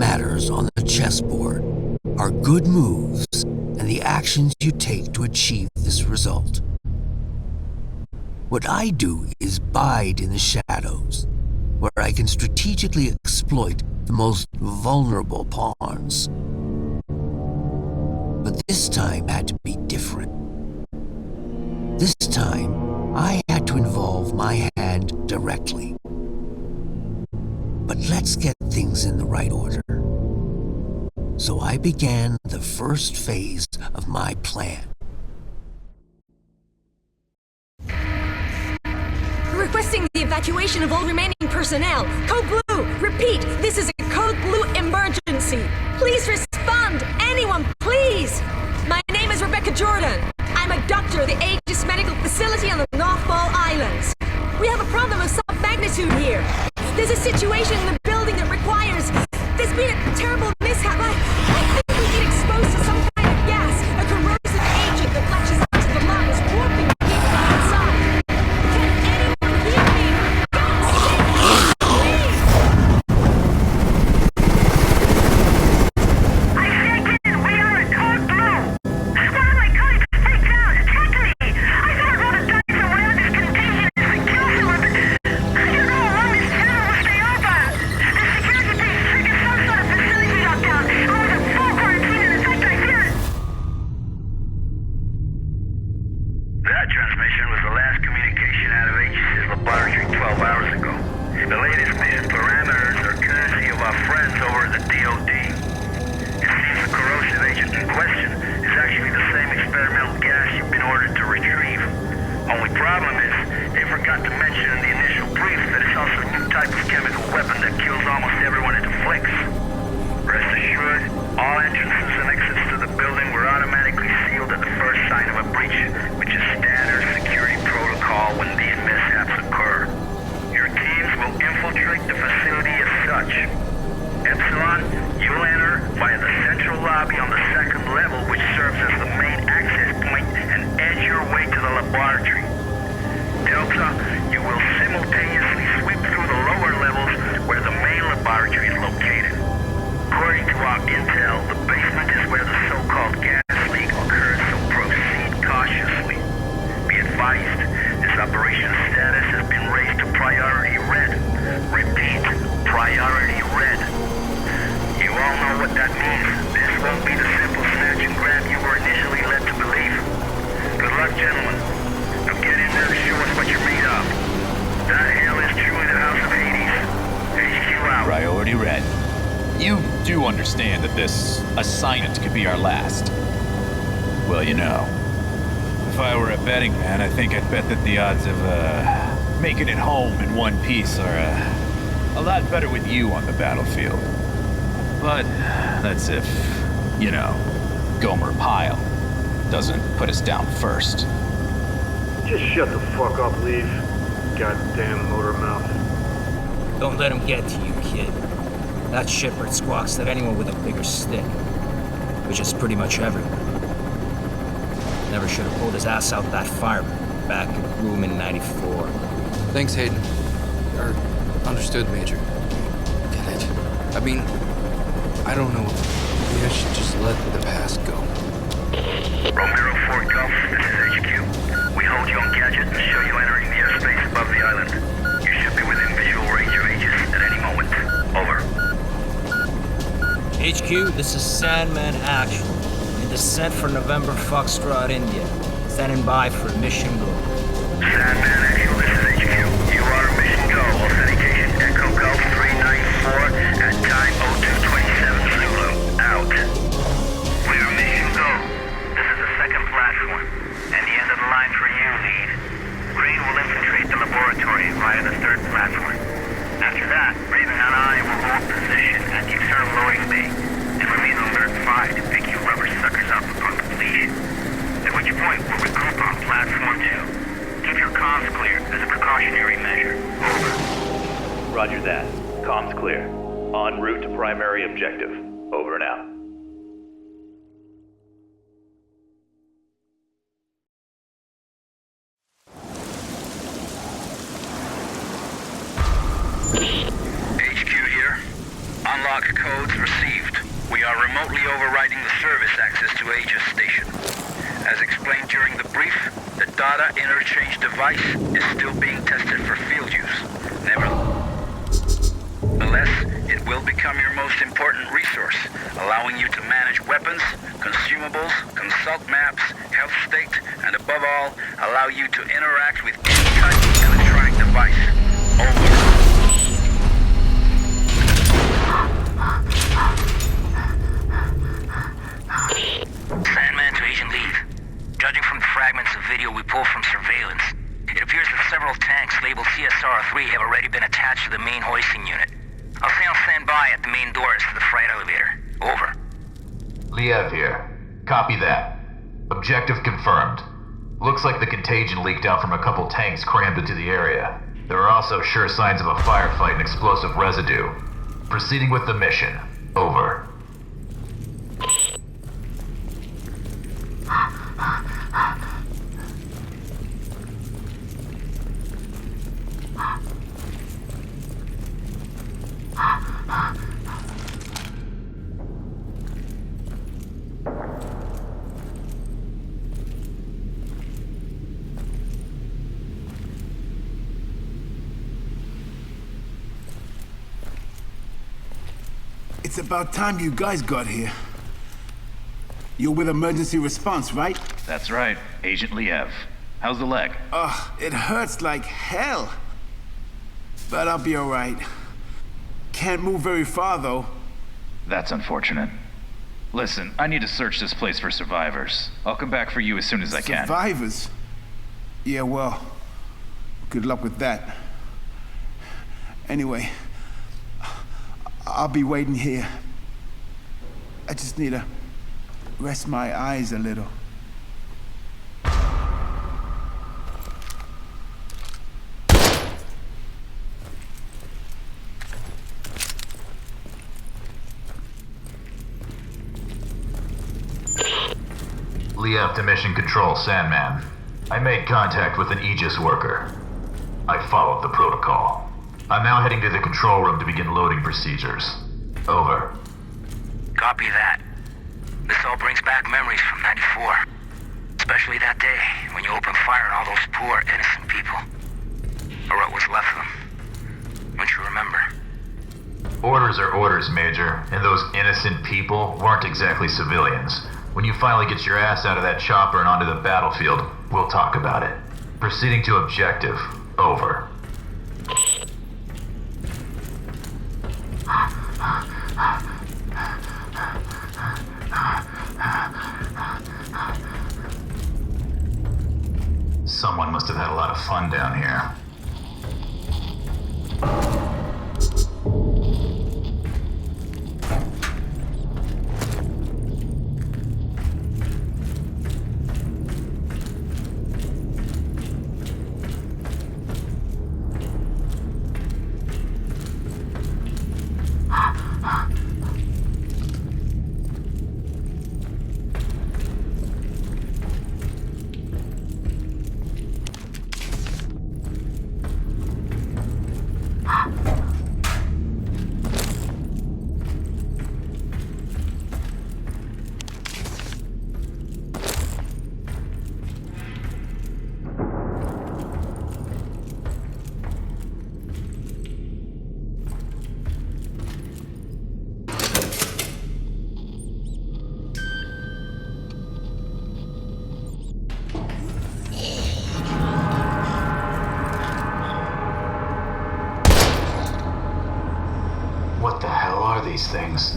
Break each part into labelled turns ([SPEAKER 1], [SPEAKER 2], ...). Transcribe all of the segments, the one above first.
[SPEAKER 1] matters on the chessboard are good moves and the actions you take to achieve this result. What I do is bide in the shadows, where I can strategically exploit the most vulnerable pawns. But this time had to be different. This time, I had to involve my hand directly. But let's get things in the right order. So I began the first phase of my plan.
[SPEAKER 2] Requesting the evacuation of all remaining personnel. Code Blue! Repeat, this is a Code Blue emergency. Please respond! Anyone, please! My name is Rebecca Jordan. I'm a doctor at the Aegis Medical Facility on the North Ball Islands. We have a problem of some magnitude here. There's a situation in the building that requires... There's been a terrible mishap. I think we get exposed to some kind of gas, a corrosive agent that latches onto the lungs, warping people outside. Can anyone hear me? God save me, please!
[SPEAKER 3] I say again, we are at Code Blue. One of my colleagues freaked out, attacked me. I thought I'd rather die somewhere this contagion is and kill someone, but I don't know how long this channel will stay open. The security team triggered some sort of facility lockdown. I was in full quarantine, and in fact, I fear it. That transmission was the last communication out of Aegis' laboratory 12 hours ago. The latest mission parameters are courtesy of our friends over at the DOD. It seems the corrosive agent in question is actually the same experimental gas you've been ordered to retrieve. Only problem is, they forgot to mention in the initial brief that it's also a new type of chemical weapon that kills almost everyone it afflicts. Rest assured, all entrances and exits to the building were automatically sealed at the first sign of a breach, which is standard security protocol when these mishaps occur. Your teams will infiltrate the facility as such. Epsilon, you'll enter via the central lobby on the second level, which serves as the main access point, and edge your way to the laboratory. Delta, you will simultaneously sweep through the lower levels where the main laboratory is located. According to our intel, the basement is where the so-called gas leak occurred, so proceed cautiously. Be advised, this operation's status has been raised to priority red. Repeat, priority red. You all know what that means. This won't be the simple snatch and grab you were initially led to believe. Good luck, gentlemen. Now get in there and show us what you're made of. That hell is truly the House of Hades. HQ out.
[SPEAKER 4] Priority red. You do understand that this assignment could be our last. Well, you know, if I were a betting man, I think I'd bet that the odds of making it home in one piece are a lot better with you on the battlefield. But that's if, you know, Gomer Pyle doesn't put us down first.
[SPEAKER 5] Just shut the fuck up, Leaf. Goddamn motor mouth.
[SPEAKER 6] Don't let him get to you, kid. That shitbird squawks at anyone with a bigger stick, which is pretty much everyone. Never should have pulled his ass out that fireman back in room in 94.
[SPEAKER 7] Thanks, Hayden. Understood, Major. Get it? I mean, I don't know. Maybe I should just let the past go.
[SPEAKER 3] Romero 4 Golf, this is HQ. We hold you on gadget and show you entering the airspace above the island. You should be within visual range of Aegis at any moment. Over.
[SPEAKER 6] HQ, this is Sandman Actual. In descent for November Foxtrot, India. Standing by for mission go.
[SPEAKER 3] Sandman Actual, this is HQ. You are mission go. Authentication Echo Golf 394 at time 0227 Zulu. Out. We are mission go. This is the second platform, and the end of the line for you, lead. Green will infiltrate the laboratory via the third platform. After that, Raven and I will hold position at the external loading bay and remain alert 5 to pick you rubber suckers up upon completion. At which point, we'll regroup on platform 2. Keep your comms clear as a precautionary measure. Over.
[SPEAKER 8] Roger that. Comms clear. En route to primary objective. Over and out.
[SPEAKER 3] HQ here. Unlock codes received. We are remotely overriding the service access to Aegis Station. As explained during the brief, the data interchange device is still being tested for field use. Nevertheless, it will become your most important resource, allowing you to manage weapons, consumables, consult maps, health state, and above all, allow you to interact with any type of electronic device. Over.
[SPEAKER 9] Sandman to Agent Leave. Judging from the fragments of video we pulled from surveillance, it appears that several tanks labeled CSR-3 have already been attached to the main hoisting unit. I'll stay on standby at the main doors to the freight elevator. Over.
[SPEAKER 10] Liev here. Copy that. Objective confirmed. Looks like the contagion leaked out from a couple tanks crammed into the area. There are also sure signs of a firefight and explosive residue. Proceeding with the mission. Over.
[SPEAKER 11] It's about time you guys got here. You're with emergency response, right?
[SPEAKER 4] That's right, Agent Liev. How's the leg?
[SPEAKER 11] It hurts like hell. But I'll be alright. Can't move very far, though.
[SPEAKER 4] That's unfortunate. Listen, I need to search this place for survivors. I'll come back for you as soon as I can.
[SPEAKER 11] Survivors? Yeah, well, good luck with that. Anyway, I'll be waiting here. I just need to rest my eyes a little.
[SPEAKER 10] Liev to Mission Control, Sandman. I made contact with an Aegis worker. I followed the protocol. I'm now heading to the control room to begin loading procedures. Over.
[SPEAKER 9] Copy that. This all brings back memories from '94. Especially that day when you opened fire on all those poor, innocent people. Or what was left of them. Don't you remember?
[SPEAKER 10] Orders are orders, Major, and those innocent people weren't exactly civilians. When you finally get your ass out of that chopper and onto the battlefield, we'll talk about it. Proceeding to objective. Over. Someone must have had a lot of fun down here. What the hell are these things?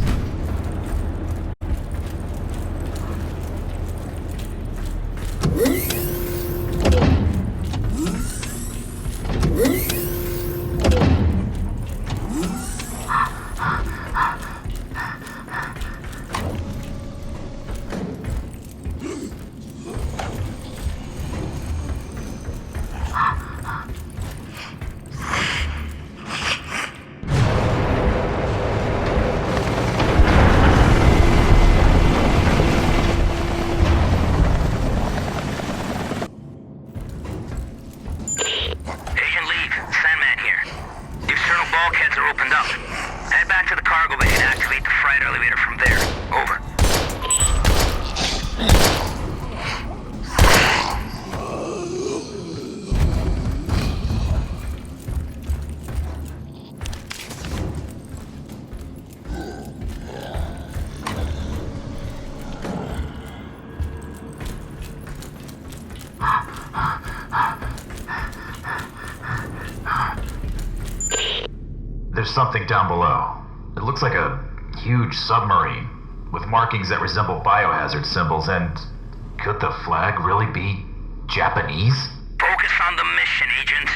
[SPEAKER 10] something down below. It looks like a huge submarine, with markings that resemble biohazard symbols, and could the flag really be Japanese?
[SPEAKER 9] Focus on the mission, Agent.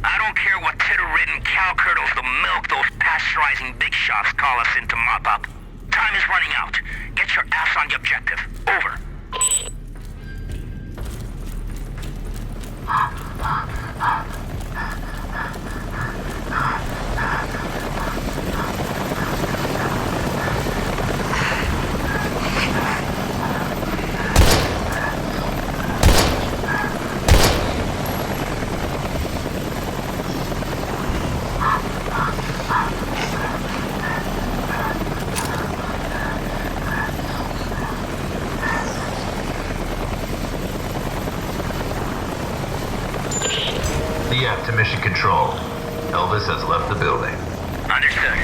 [SPEAKER 9] I don't care what titter-ridden cow curdles the milk those pasteurizing big shots call us in to mop up. Time is running out. Get your ass on the objective. Over.
[SPEAKER 10] To mission control. Elvis has left the building.
[SPEAKER 9] Understood.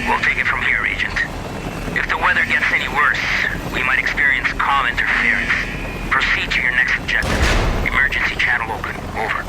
[SPEAKER 9] We'll take it from here, Agent. If the weather gets any worse, we might experience comm interference. Proceed to your next objective. Emergency channel open. Over.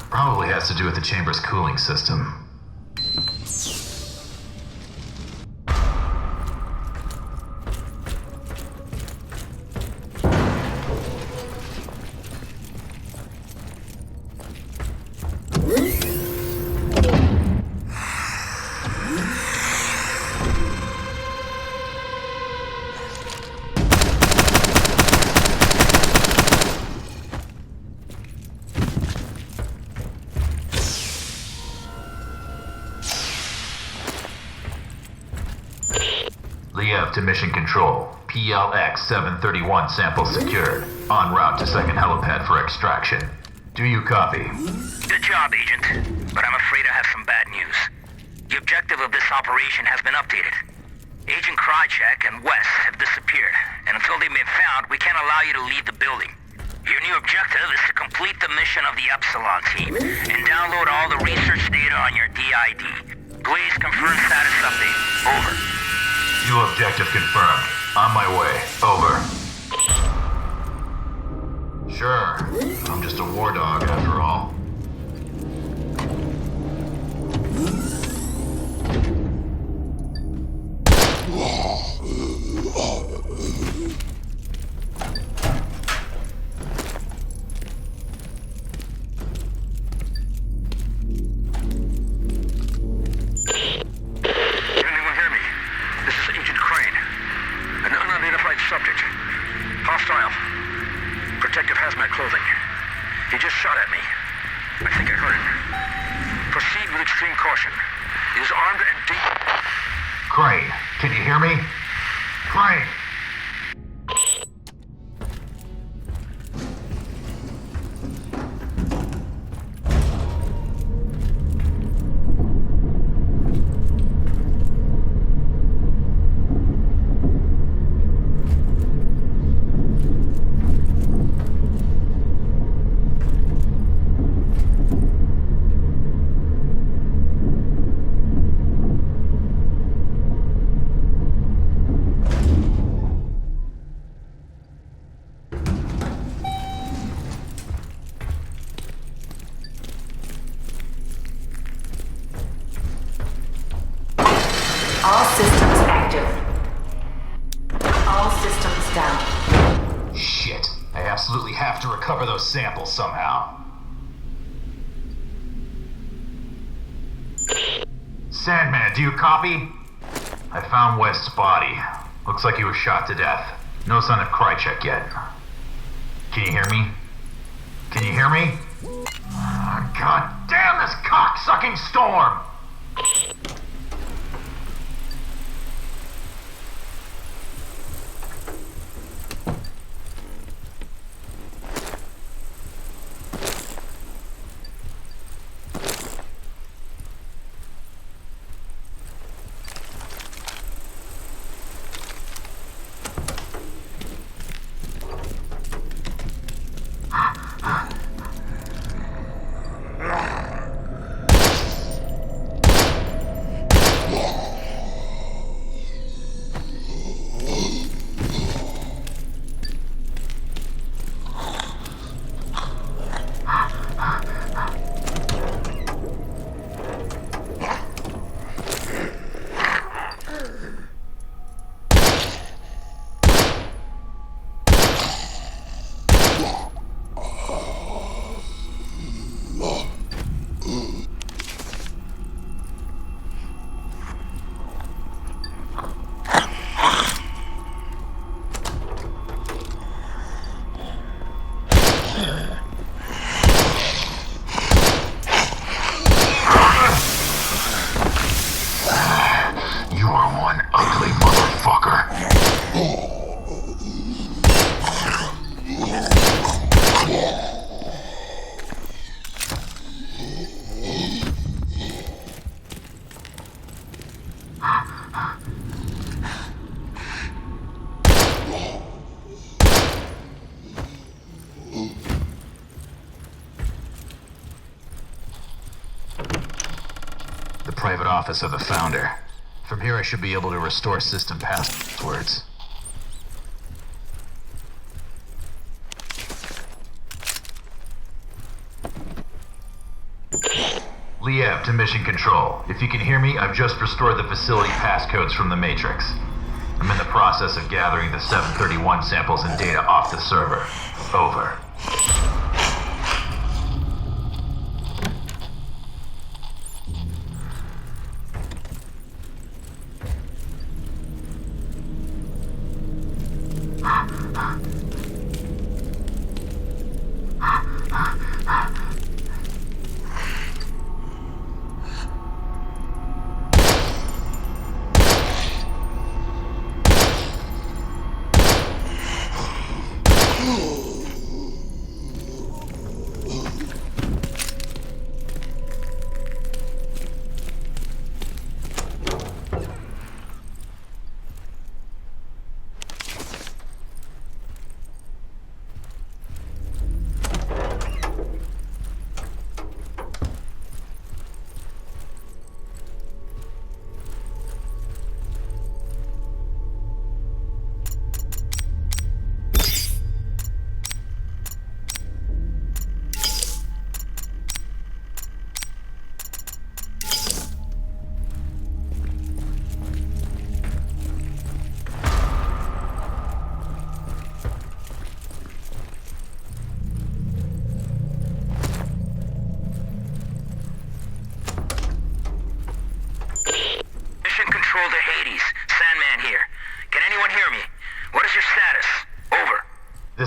[SPEAKER 10] Probably has to do with the chamber's cooling system. to Mission Control. PLX 731 sample secured. En route to second helipad for extraction. Do you copy?
[SPEAKER 9] Good job, Agent. But I'm afraid I have some bad news. The objective of this operation has been updated. Agent Krychek and West have disappeared, and until they've been found, we can't allow you to leave the building. Your new objective is to complete the mission of the Epsilon team, and download all the research data on your DID. Please confirm status update. Over.
[SPEAKER 10] New objective confirmed. On my way. Over. Sure. I'm just a war dog after all.
[SPEAKER 3] Subject. Hostile. Protective hazmat clothing. He just shot at me. I think I heard him. Proceed with extreme caution. He is armed and deep.
[SPEAKER 10] Crane, can you hear me? Crane!
[SPEAKER 12] All systems active. All systems down.
[SPEAKER 10] Shit. I absolutely have to recover those samples somehow. Sandman, do you copy? I found West's body. Looks like he was shot to death. No sign of Krychek yet. Can you hear me? Can you hear me? God damn this cock-sucking storm! Private office of the founder. From here I should be able to restore system passwords. Liev to Mission Control. If you can hear me, I've just restored the facility passcodes from the Matrix. I'm in the process of gathering the 731 samples and data off the server. Over.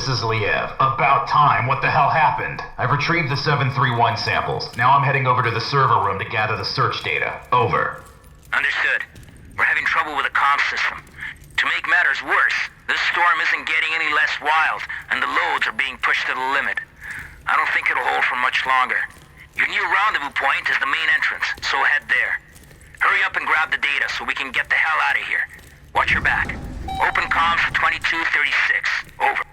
[SPEAKER 10] This is Liev. About time. What the hell happened? I've retrieved the 731 samples. Now I'm heading over to the server room to gather the search data. Over.
[SPEAKER 9] Understood. We're having trouble with the comm system. To make matters worse, this storm isn't getting any less wild, and the loads are being pushed to the limit. I don't think it'll hold for much longer. Your new rendezvous point is the main entrance, so head there. Hurry up and grab the data so we can get the hell out of here. Watch your back. Open comms for 2236. Over.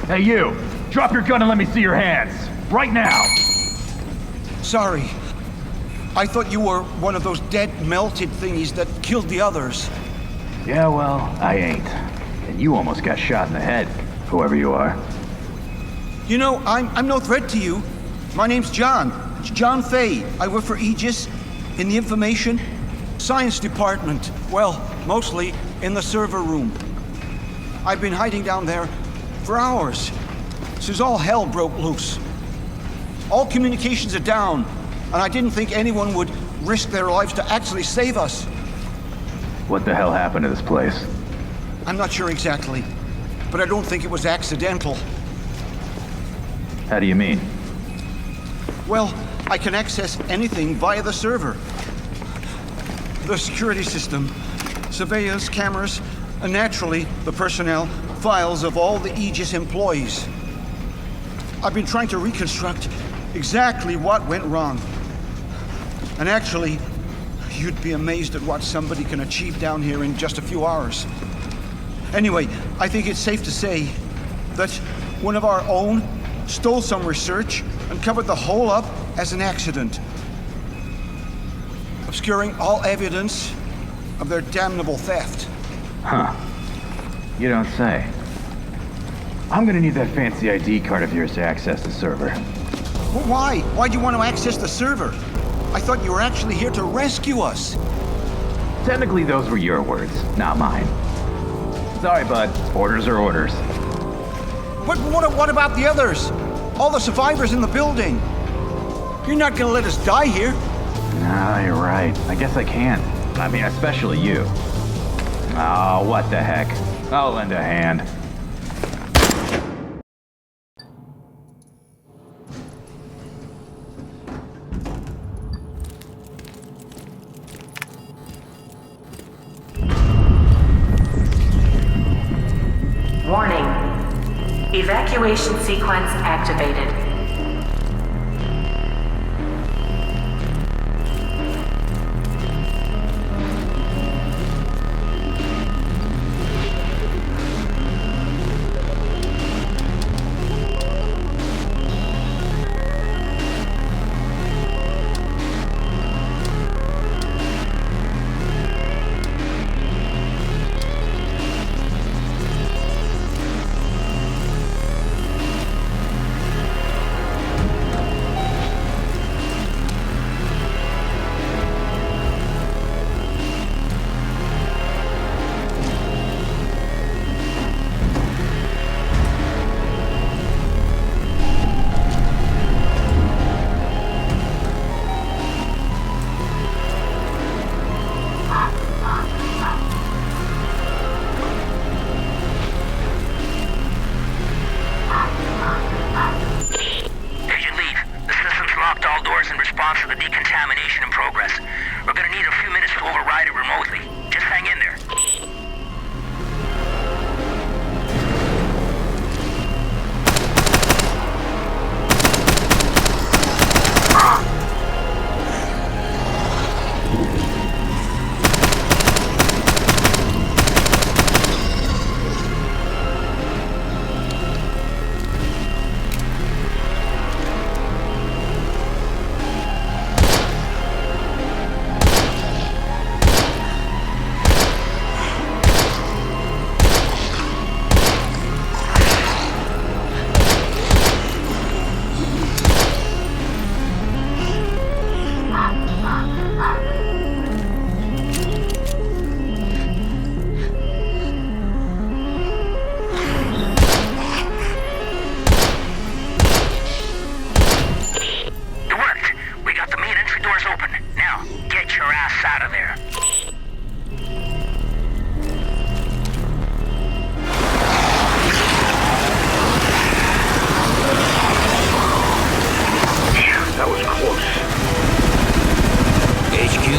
[SPEAKER 13] Hey you! Drop your gun and let me see your hands! Right now!
[SPEAKER 11] Sorry. I thought you were one of those dead, melted thingies that killed the others.
[SPEAKER 13] Yeah, well, I ain't. And you almost got shot in the head, whoever you are.
[SPEAKER 11] You know, I'm no threat to you. My name's John. It's John Fay. I work for Aegis in the Information Science Department. Well, mostly in the server room. I've been hiding down there for hours, since all hell broke loose. All communications are down, and I didn't think anyone would risk their lives to actually save us.
[SPEAKER 13] What the hell happened to this place?
[SPEAKER 11] I'm not sure exactly, but I don't think it was accidental.
[SPEAKER 13] How do you mean?
[SPEAKER 11] Well, I can access anything via the server. The security system, surveillance cameras, and naturally, the personnel files of all the Aegis employees. I've been trying to reconstruct exactly what went wrong. And actually, you'd be amazed at what somebody can achieve down here in just a few hours. Anyway, I think it's safe to say that one of our own stole some research and covered the whole up as an accident, obscuring all evidence of their damnable theft.
[SPEAKER 13] Huh. You don't say. I'm gonna need that fancy ID card of yours to access the server.
[SPEAKER 11] Well, why? Why do you want to access the server? I thought you were actually here to rescue us.
[SPEAKER 13] Technically, those were your words, not mine. Sorry, bud. Orders are orders.
[SPEAKER 11] But what about the others? All the survivors in the building? You're not gonna let us die here.
[SPEAKER 13] Nah, you're right. I guess I can. I mean, especially you. Oh, what the heck. I'll lend a hand.
[SPEAKER 12] Warning. Evacuation sequence activated.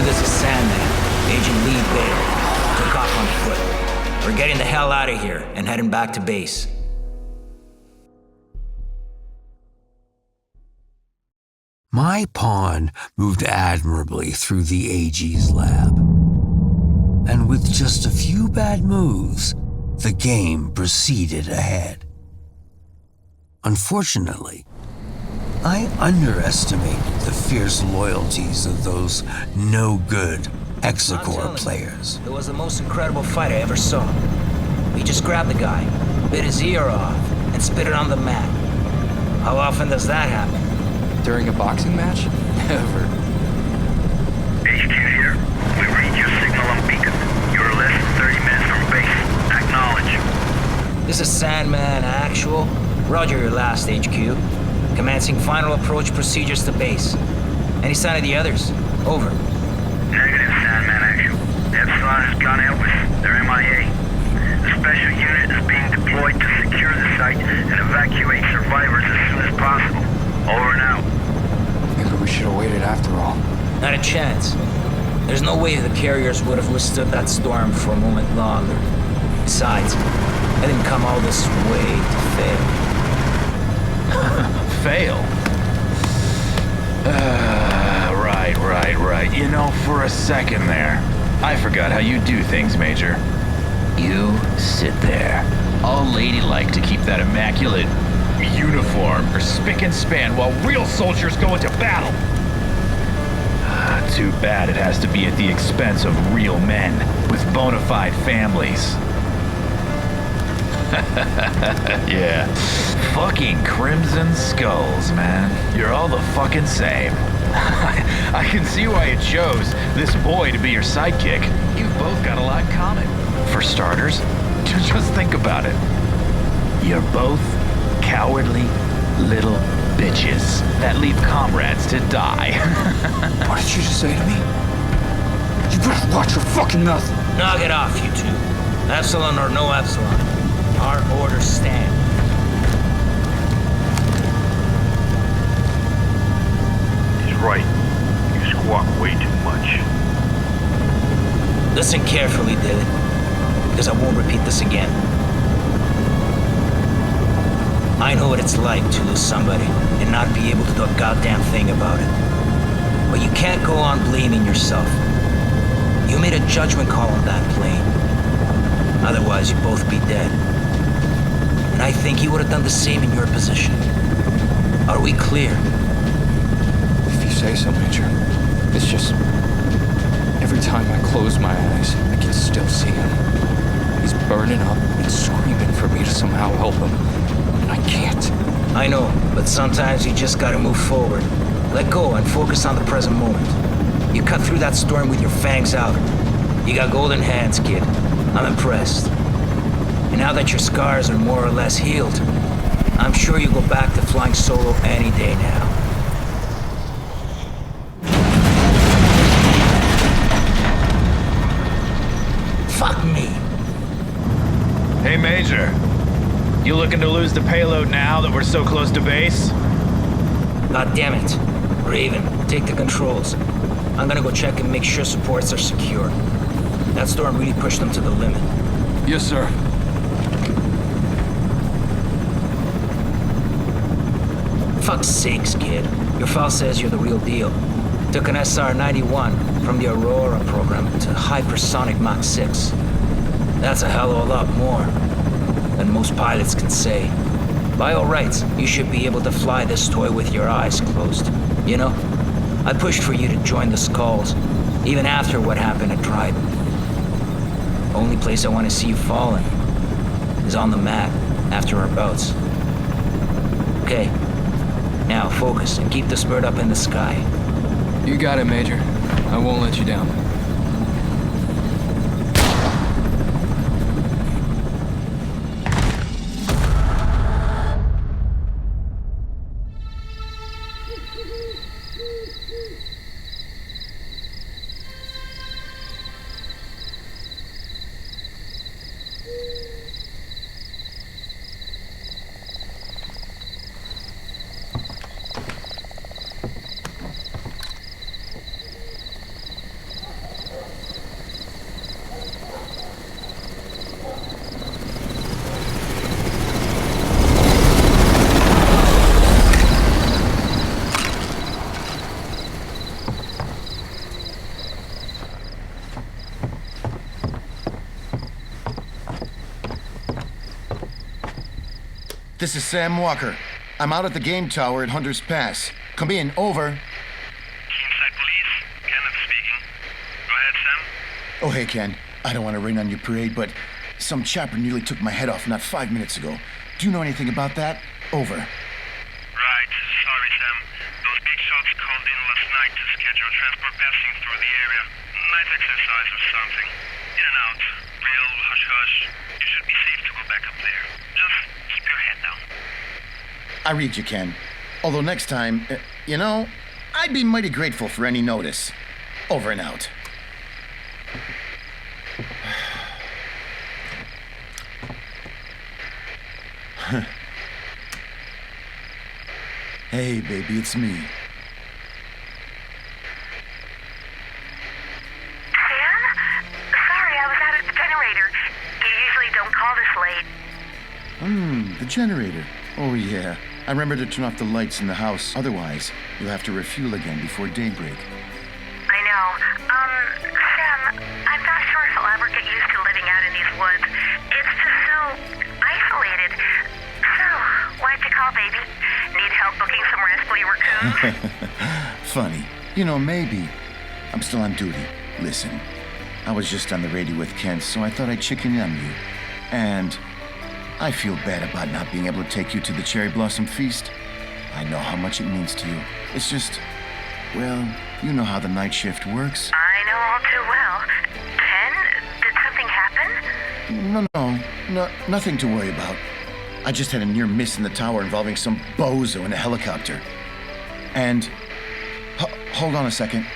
[SPEAKER 6] this is Sandman, Agent Lee Bale. Took off on foot. We're getting the hell out of here and heading back to base.
[SPEAKER 1] My pawn moved admirably through the AG's lab. And with just a few bad moves, the game proceeded ahead. Unfortunately, I underestimated the fierce loyalties of those no-good Exocor players.
[SPEAKER 6] It was the most incredible fight I ever saw. We just grabbed the guy, bit his ear off, and spit it on the mat. How often does that happen?
[SPEAKER 7] During a boxing match? Never.
[SPEAKER 3] HQ here. We read your signal on beacon. You're less than 30 minutes from base. Acknowledge.
[SPEAKER 6] This is Sandman Actual. Roger your last, HQ. Commencing final approach procedures to base. Any sign of the others? Over.
[SPEAKER 3] Negative, Sandman Actual. Epsilon has gone Elvis. They're MIA. The special unit is being deployed to secure the site and evacuate survivors as soon as possible. Over and out.
[SPEAKER 7] Maybe we should have waited after all.
[SPEAKER 6] Not a chance. There's no way the carriers would have withstood that storm for a moment longer. Besides, I didn't come all this way to fail.
[SPEAKER 4] Fail? Right. You know, for a second there, I forgot how you do things, Major. You sit there, all ladylike to keep that immaculate uniform or spick and span while real soldiers go into battle. Too bad it has to be at the expense of real men with bona fide families. Yeah. Fucking Crimson Skulls, man. You're all the fucking same. I can see why you chose this boy to be your sidekick. You've both got a lot in common. For starters, just think about it. You're both cowardly little bitches that leave comrades to die.
[SPEAKER 7] What did you just say to me? You better watch your fucking mouth.
[SPEAKER 6] Knock it off, you two. Epsilon or no Epsilon. Our orders stand.
[SPEAKER 5] He's right. You squawk way too much.
[SPEAKER 6] Listen carefully, David, because I won't repeat this again. I know what it's like to lose somebody and not be able to do a goddamn thing about it. But you can't go on blaming yourself. You made a judgment call on that plane. Otherwise, you'd both be dead. And I think you would have done the same in your position. Are we clear?
[SPEAKER 7] If you say so, Major. It's just... every time I close my eyes, I can still see him. He's burning up and screaming for me to somehow help him. And I can't.
[SPEAKER 6] I know, but sometimes you just gotta move forward. Let go and focus on the present moment. You cut through that storm with your fangs out. You got golden hands, kid. I'm impressed. And now that your scars are more or less healed, I'm sure you go back to flying solo any day now. Fuck me.
[SPEAKER 4] Hey, Major. You looking to lose the payload now that we're so close to base?
[SPEAKER 6] God damn it. Raven, take the controls. I'm gonna go check and make sure supports are secure. That storm really pushed them to the limit.
[SPEAKER 7] Yes, sir.
[SPEAKER 6] Fuck's sakes, kid. Your file says you're the real deal. Took an SR-91 from the Aurora program to hypersonic Mach 6. That's a hell of a lot more than most pilots can say. By all rights, you should be able to fly this toy with your eyes closed. You know, I pushed for you to join the Skulls, even after what happened at Trident. Only place I want to see you falling is on the mat after our bouts. Okay, now focus and keep this bird up in the sky.
[SPEAKER 7] You got it, Major. I won't let you down.
[SPEAKER 14] This is Sam Walker. I'm out at the game tower at Hunter's Pass. Come in, over.
[SPEAKER 3] Keenside Police, Kenneth speaking. Go ahead, Sam.
[SPEAKER 14] Oh, hey, Ken. I don't want to rain on your parade, but some chopper nearly took my head off not 5 minutes ago. Do you know anything about that? Over.
[SPEAKER 3] Right, sorry, Sam. Those big shots called in last night to schedule transport passing through the area. Night exercise or something. In and out. Real hush-hush. You should be safe to go back up there. Just keep your head down.
[SPEAKER 14] I read you, Ken. Although next time, I'd be mighty grateful for any notice. Over and out. Hey, baby, it's me.
[SPEAKER 12] Sam? Sorry, I was out at the generator. You usually don't call this late.
[SPEAKER 14] The generator. Oh, yeah. I remember to turn off the lights in the house. Otherwise, you'll have to refuel again before daybreak.
[SPEAKER 12] I know. Sam, I'm not sure if I'll ever get used to living out in these woods. It's just so isolated. So, why'd you call, baby? Need help booking some rest while you raccoons?
[SPEAKER 14] Funny. Maybe. I'm still on duty. Listen, I was just on the radio with Kent, so I thought I'd chicken in on you. And I feel bad about not being able to take you to the Cherry Blossom Feast. I know how much it means to you. It's just, well, you know how the night shift works.
[SPEAKER 12] I know all too well. Ken, did something happen?
[SPEAKER 14] No, nothing to worry about. I just had a near miss in the tower involving some bozo in a helicopter. And, hold on a second.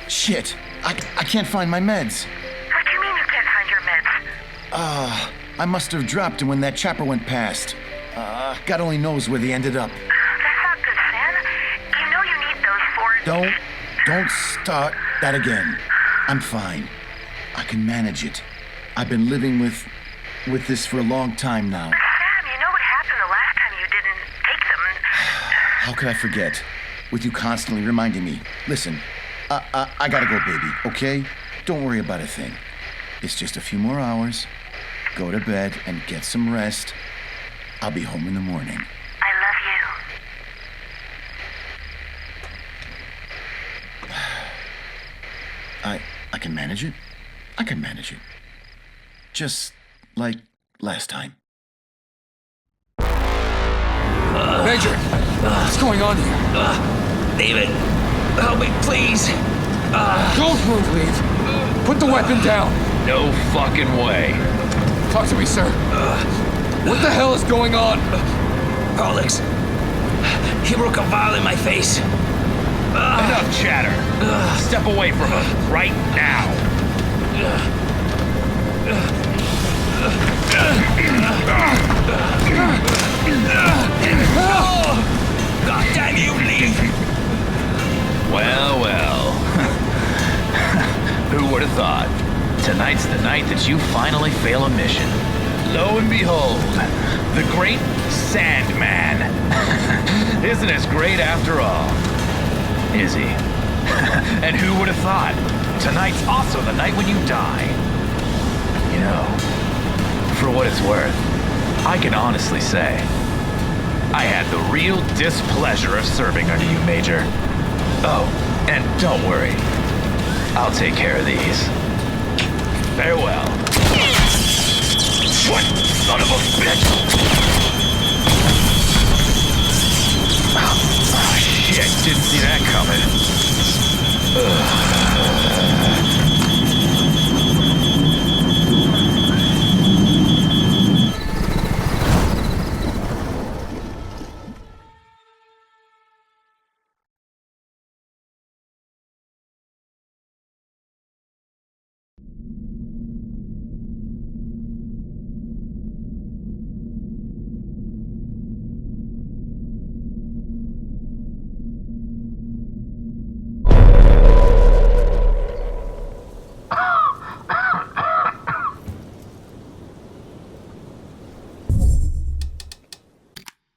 [SPEAKER 14] Shit, I can't find my meds.
[SPEAKER 12] What do you mean you can't find your meds?
[SPEAKER 14] I must have dropped them when that chopper went past. God only knows where they ended up.
[SPEAKER 12] That's not good, Sam. You know you need those for...
[SPEAKER 14] Don't start that again. I'm fine. I can manage it. I've been living with this for a long time now.
[SPEAKER 12] But Sam, you know what happened the last time you didn't take them?
[SPEAKER 14] How could I forget? With you constantly reminding me. Listen, I gotta go, baby, okay? Don't worry about a thing. It's just a few more hours. Go to bed and get some rest. I'll be home in the morning.
[SPEAKER 12] I love
[SPEAKER 14] you. I can manage it. I can manage it. Just like last time.
[SPEAKER 7] Major! What's going on here?
[SPEAKER 6] David, help me, please.
[SPEAKER 7] Don't move, Leave. Put the weapon down.
[SPEAKER 4] No fucking way.
[SPEAKER 7] Talk to me, sir. What the hell is going on?
[SPEAKER 6] Alex, he broke a vial in my face.
[SPEAKER 4] Enough chatter. Step away from him right now.
[SPEAKER 6] God damn you, Leave!
[SPEAKER 4] Well. Who would have thought? Tonight's the night that you finally fail a mission. Lo and behold, the great Sandman isn't as great after all, is he? And who would have thought? Tonight's also the night when you die. For what it's worth, I can honestly say, I had the real displeasure of serving under you, Major. Oh, and don't worry, I'll take care of these. Farewell. What son of a bitch! Oh, shit, didn't see that coming. Ugh.